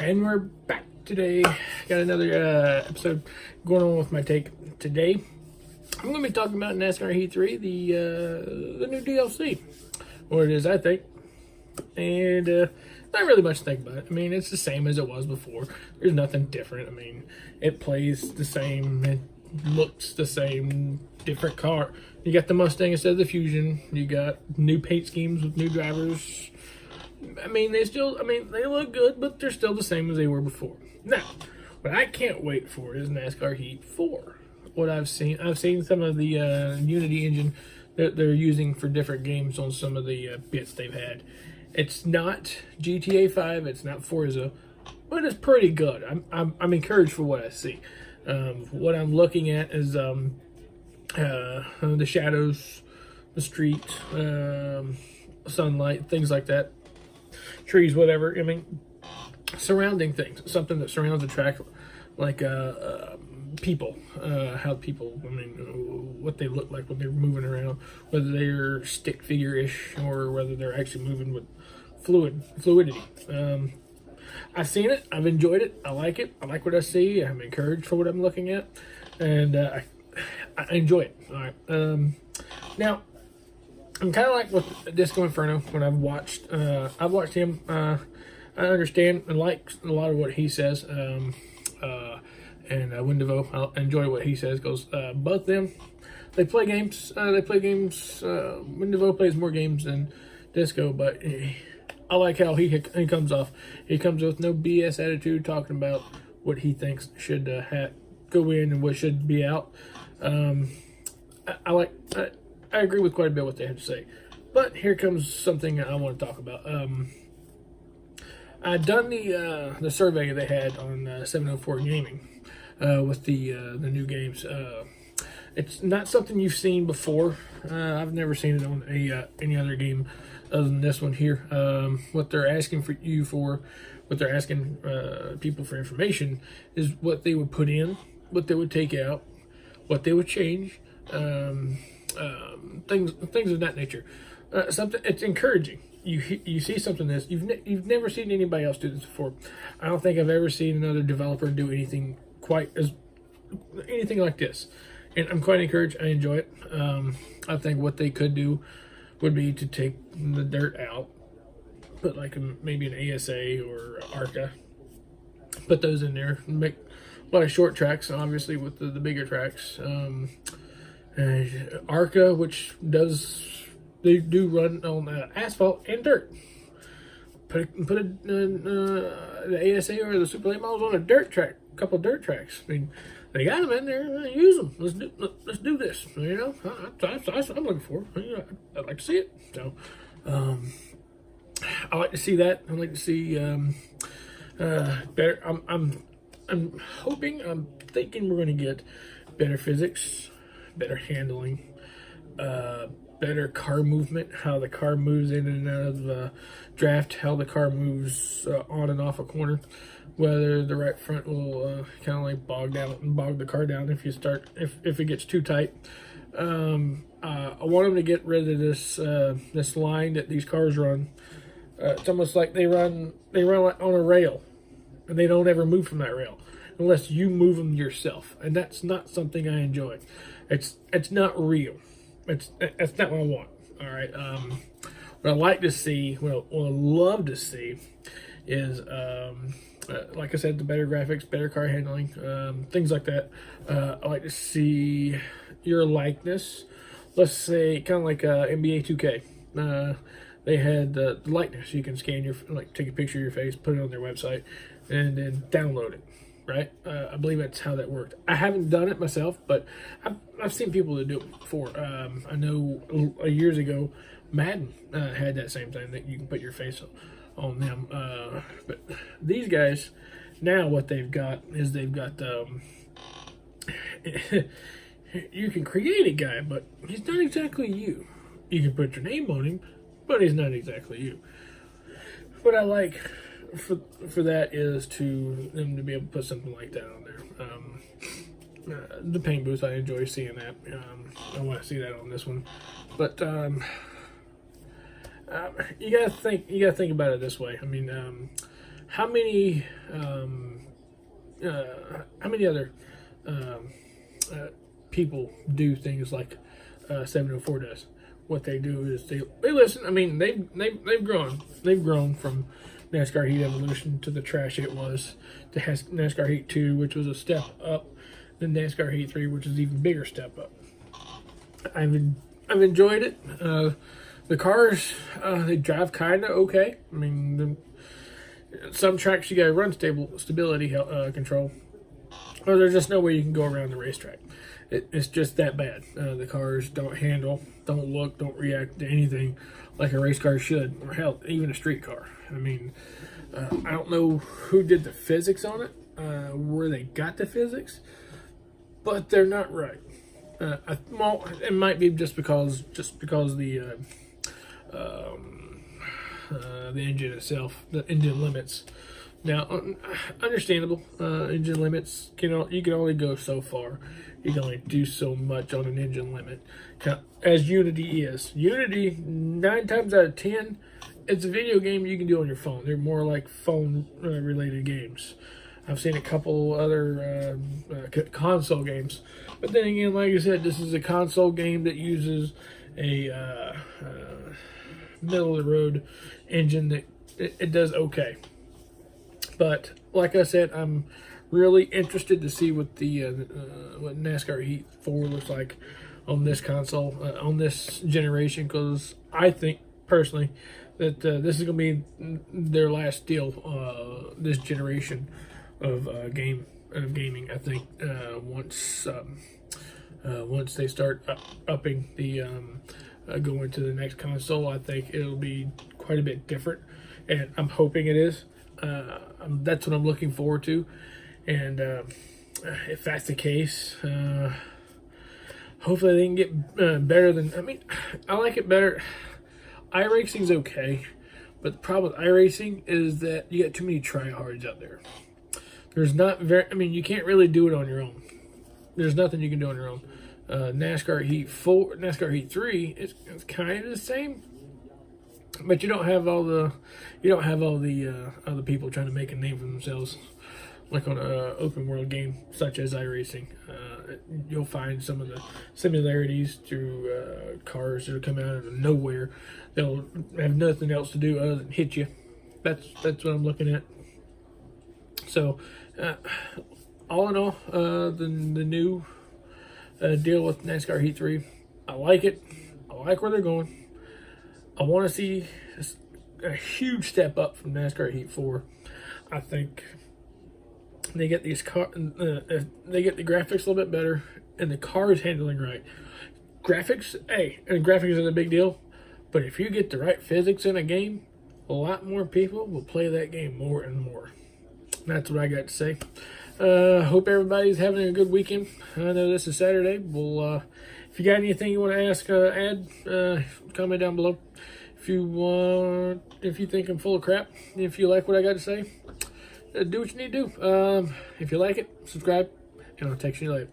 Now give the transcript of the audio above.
And we're back today. Got another episode going on with my take today. I'm going to be talking about NASCAR Heat 3, the new DLC. What it is, I think. And not really much to think about it. I mean, it's the same as it was before. There's nothing different. I mean, it plays the same. It looks the same. Different car. You got the Mustang instead of the Fusion. You got new paint schemes with new drivers. I mean, they look good, but they're still the same as they were before. Now, what I can't wait for is NASCAR Heat 4. What I've seen some of the Unity engine that they're using for different games on some of the bits they've had. It's not GTA 5, it's not Forza, but it's pretty good. I'm encouraged for what I see. What I'm looking at is the shadows, the street, sunlight, things like that. Trees, whatever. I mean, surrounding things, something that surrounds the track, like people, how people, I mean, what they look like when they're moving around, whether they're stick figure-ish or whether they're actually moving with fluidity. I've seen it, I've enjoyed it, I like it, I like what I see, I'm encouraged for what I'm looking at, and I enjoy it. All right. Now, I'm kind of like with Disco Inferno when I've watched him. I understand and like a lot of what he says. And Windevo, I enjoy what he says because both them, they play games. Windevo plays more games than Disco, but I like how he comes off. He comes with no BS attitude, talking about what he thinks should go in and what should be out. I agree with quite a bit what they have to say. But here comes something I want to talk about. I've done the survey they had on 704 Gaming with the new games. It's not something you've seen before. I've never seen it on any other game other than this one here. What they're asking what they're asking people for information is what they would put in, what they would take out, what they would change. Things of that nature. Something it's encouraging. You see something this you've never seen anybody else do this before. I don't think I've ever seen another developer do anything like this, and I'm quite encouraged. I enjoy it. I think what they could do would be to take the dirt out, put like maybe an ASA or ARCA, put those in there, and make a lot of short tracks. Obviously, with the bigger tracks. ARCA, which they do run on asphalt and dirt. Put the ASA or the Super Late Models on a dirt track, a couple of dirt tracks. I mean, they got them in there. Use them. Let's do this. You know, that's what I'm looking for. You know, I'd like to see it. So, I like to see that. I like to see better. I'm hoping. I'm thinking we're going to get better physics, better handling, better car movement, how the car moves in and out of the draft, how the car moves on and off a corner, whether the right front will kind of like bog the car down if it gets too tight. I want them to get rid of this line that these cars run. It's almost like they run on a rail, and they don't ever move from that rail unless you move them yourself, and that's not something I enjoy. It's not real. That's not what I want. All right. What I like to see, what I love to see, is like I said, the better graphics, better car handling, things like that. I like to see your likeness. Let's say kind of like NBA 2K. They had the likeness. You can scan take a picture of your face, put it on their website, and then download it. Right? I believe that's how that worked. I haven't done it myself, but I've seen people that do it before. I know years ago, Madden had that same thing that you can put your face on them. But these guys, now what they've got is you can create a guy, but he's not exactly you. You can put your name on him, but he's not exactly you. What I like for that is to them to be able to put something like that on there. The paint booth, I enjoy seeing that. I want to see that on this one, but you gotta think about it this way. I mean, how many other people do things like 704 does? What they do is they listen. I mean, they've grown from NASCAR Heat Evolution to the trash it was, to NASCAR Heat 2, which was a step up, then NASCAR Heat 3, which is an even bigger step up. I've enjoyed it. The cars, they drive kind of okay. I mean, some tracks you got to run stability control, or there's just no way you can go around the racetrack. It's just that bad. The cars don't handle, don't look, don't react to anything like a race car should, or hell, even a street car. I mean, I don't know who did the physics on it, where they got the physics, but they're not right. Well, it might be just because the engine itself, the engine limits. Now, understandable. Engine limits, you can only go so far. You can only do so much on an engine limit. As Unity is. Unity, 9 times out of 10, it's a video game you can do on your phone. They're more like phone-related games. I've seen a couple other console games. But then again, like I said, this is a console game that uses a middle-of-the-road engine that it does okay. But like I said, I'm really interested to see what the what NASCAR Heat 4 looks like on this console, on this generation, because I think personally that this is going to be their last deal this generation of gaming. I think once they start upping the going to the next console, I think it'll be quite a bit different, and I'm hoping it is. That's what I'm looking forward to, and if that's the case, hopefully they can get better than. I mean, I like it better. iRacing's okay, but the problem with iRacing is that you got too many tryhards out there. There's not very. I mean, you can't really do it on your own. There's nothing you can do on your own. NASCAR Heat 4, NASCAR Heat 3, it's kind of the same. But you don't have all the other people trying to make a name for themselves, like on an open world game such as iRacing. You'll find some of the similarities to cars that are coming out of nowhere. They'll have nothing else to do other than hit you. That's what I'm looking at. So, all in all, the new deal with NASCAR Heat 3, I like it. I like where they're going. I want to see a huge step up from NASCAR Heat 4. I think they get they get the graphics a little bit better, and the car is handling right. Graphics, and graphics is a big deal, but if you get the right physics in a game, a lot more people will play that game more and more. That's what I got to say. Hope everybody's having a good weekend. I know this is Saturday. Well, if you got anything you want to ask, add, comment down below. If you think I'm full of crap, if you like what I got to say, do what you need to do. If you like it, subscribe, and I'll talk to you later.